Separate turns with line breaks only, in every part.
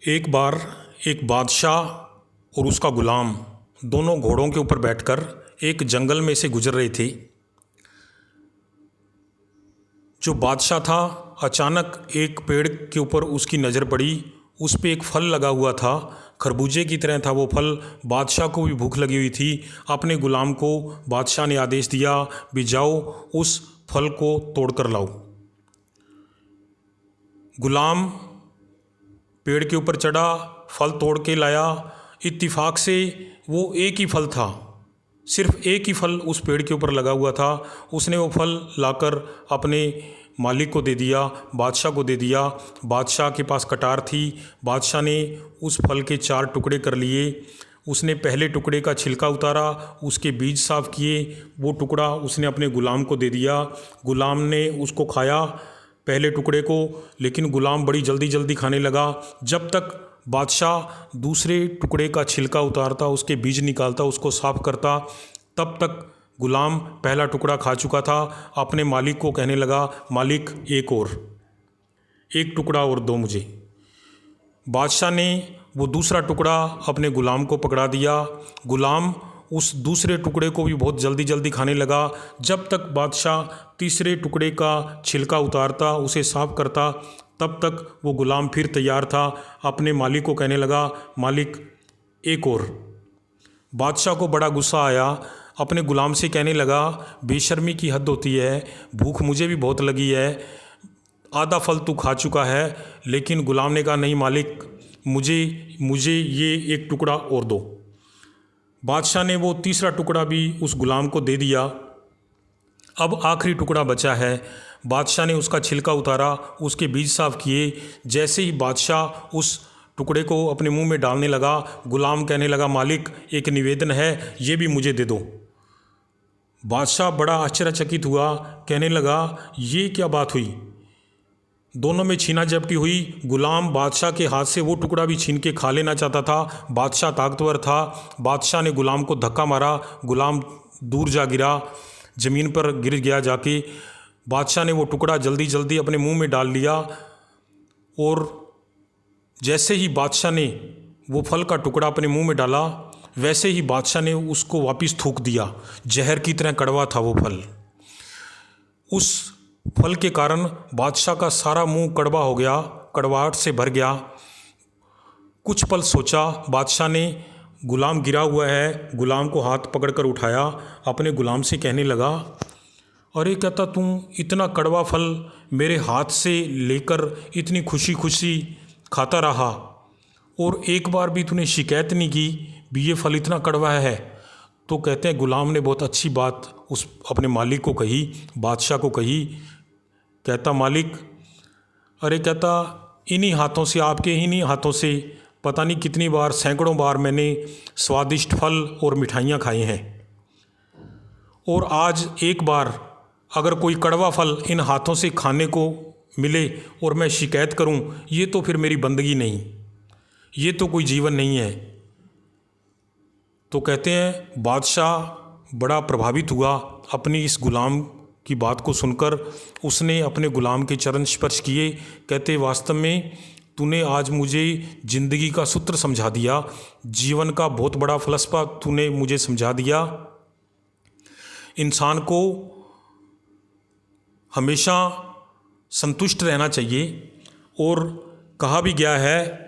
एक बार एक बादशाह और उसका गुलाम दोनों घोड़ों के ऊपर बैठकर एक जंगल में से गुजर रहे थे। जो बादशाह था, अचानक एक पेड़ के ऊपर उसकी नज़र पड़ी। उस पे एक फल लगा हुआ था, खरबूजे की तरह था वो फल। बादशाह को भी भूख लगी हुई थी। अपने गुलाम को बादशाह ने आदेश दिया, भी जाओ उस फल को तोड़ कर लाओ। गुलाम पेड़ के ऊपर चढ़ा, फल तोड़ के लाया। इत्तिफाक से वो एक ही फल था, सिर्फ एक ही फल उस पेड़ के ऊपर लगा हुआ था। उसने वो फल लाकर अपने मालिक को दे दिया, बादशाह को दे दिया। बादशाह के पास कटार थी। बादशाह ने उस फल के 4 टुकड़े कर लिए। उसने पहले टुकड़े का छिलका उतारा, उसके बीज साफ़ किए। वो टुकड़ा उसने अपने गुलाम को दे दिया। गुलाम ने उसको खाया, पहले टुकड़े को, लेकिन गुलाम बड़ी जल्दी जल्दी खाने लगा। जब तक बादशाह दूसरे टुकड़े का छिलका उतारता, उसके बीज निकालता, उसको साफ़ करता, तब तक गुलाम पहला टुकड़ा खा चुका था। अपने मालिक को कहने लगा, मालिक एक टुकड़ा और दो मुझे। बादशाह ने वो दूसरा टुकड़ा अपने गुलाम को पकड़ा दिया। गुलाम उस दूसरे टुकड़े को भी बहुत जल्दी जल्दी खाने लगा। जब तक बादशाह तीसरे टुकड़े का छिलका उतारता, उसे साफ़ करता, तब तक वो गुलाम फिर तैयार था। अपने मालिक को कहने लगा, मालिक एक और। बादशाह को बड़ा गुस्सा आया, अपने गुलाम से कहने लगा, बेशर्मी की हद होती है, भूख मुझे भी बहुत लगी है, आधा फल तू खा चुका है। लेकिन गुलाम ने कहा, नहीं मालिक, मुझे ये एक टुकड़ा और दो। बादशाह ने वो तीसरा टुकड़ा भी उस गुलाम को दे दिया। अब आखिरी टुकड़ा बचा है। बादशाह ने उसका छिलका उतारा, उसके बीज साफ़ किए। जैसे ही बादशाह उस टुकड़े को अपने मुंह में डालने लगा, गुलाम कहने लगा, मालिक एक निवेदन है, ये भी मुझे दे दो। बादशाह बड़ा आश्चर्यचकित हुआ, कहने लगा, ये क्या बात हुई। दोनों में छीना झपटी हुई। गुलाम बादशाह के हाथ से वो टुकड़ा भी छीन के खा लेना चाहता था। बादशाह ताकतवर था। बादशाह ने गुलाम को धक्का मारा, गुलाम दूर जा गिरा, ज़मीन पर गिर गया जाके। बादशाह ने वो टुकड़ा जल्दी जल्दी अपने मुंह में डाल लिया, और जैसे ही बादशाह ने वो फल का टुकड़ा अपने मुंह में डाला, वैसे ही बादशाह ने उसको वापस थूक दिया। जहर की तरह कड़वा था वो फल। उस फल के कारण बादशाह का सारा मुंह कड़वा हो गया, कड़वाहट से भर गया। कुछ पल सोचा बादशाह ने, गुलाम गिरा हुआ है, गुलाम को हाथ पकड़कर उठाया, अपने गुलाम से कहने लगा, अरे कहता, तुम इतना कड़वा फल मेरे हाथ से लेकर इतनी खुशी खुशी खाता रहा, और एक बार भी तूने शिकायत नहीं की भी ये फल इतना कड़वा है। तो कहते हैं गुलाम ने बहुत अच्छी बात उस अपने मालिक को कही, बादशाह को कही। कहता, मालिक, अरे कहता, इन्हीं हाथों से, आपके इन्हीं हाथों से पता नहीं कितनी बार, सैकड़ों बार मैंने स्वादिष्ट फल और मिठाइयाँ खाई हैं, और आज एक बार अगर कोई कड़वा फल इन हाथों से खाने को मिले और मैं शिकायत करूं, ये तो फिर मेरी बंदगी नहीं, ये तो कोई जीवन नहीं है। तो कहते हैं बादशाह बड़ा प्रभावित हुआ अपनी इस गुलाम की बात को सुनकर। उसने अपने गुलाम के चरण स्पर्श किए। कहते, वास्तव में तूने आज मुझे ज़िंदगी का सूत्र समझा दिया, जीवन का बहुत बड़ा फलसफा तूने मुझे समझा दिया। इंसान को हमेशा संतुष्ट रहना चाहिए, और कहा भी गया है,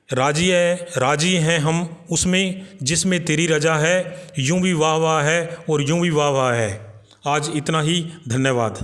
राजी हैं हम उसमें जिसमें तेरी रजा है, यूं भी वाह वाह है और यूं भी वाह वाह है। आज इतना ही, धन्यवाद।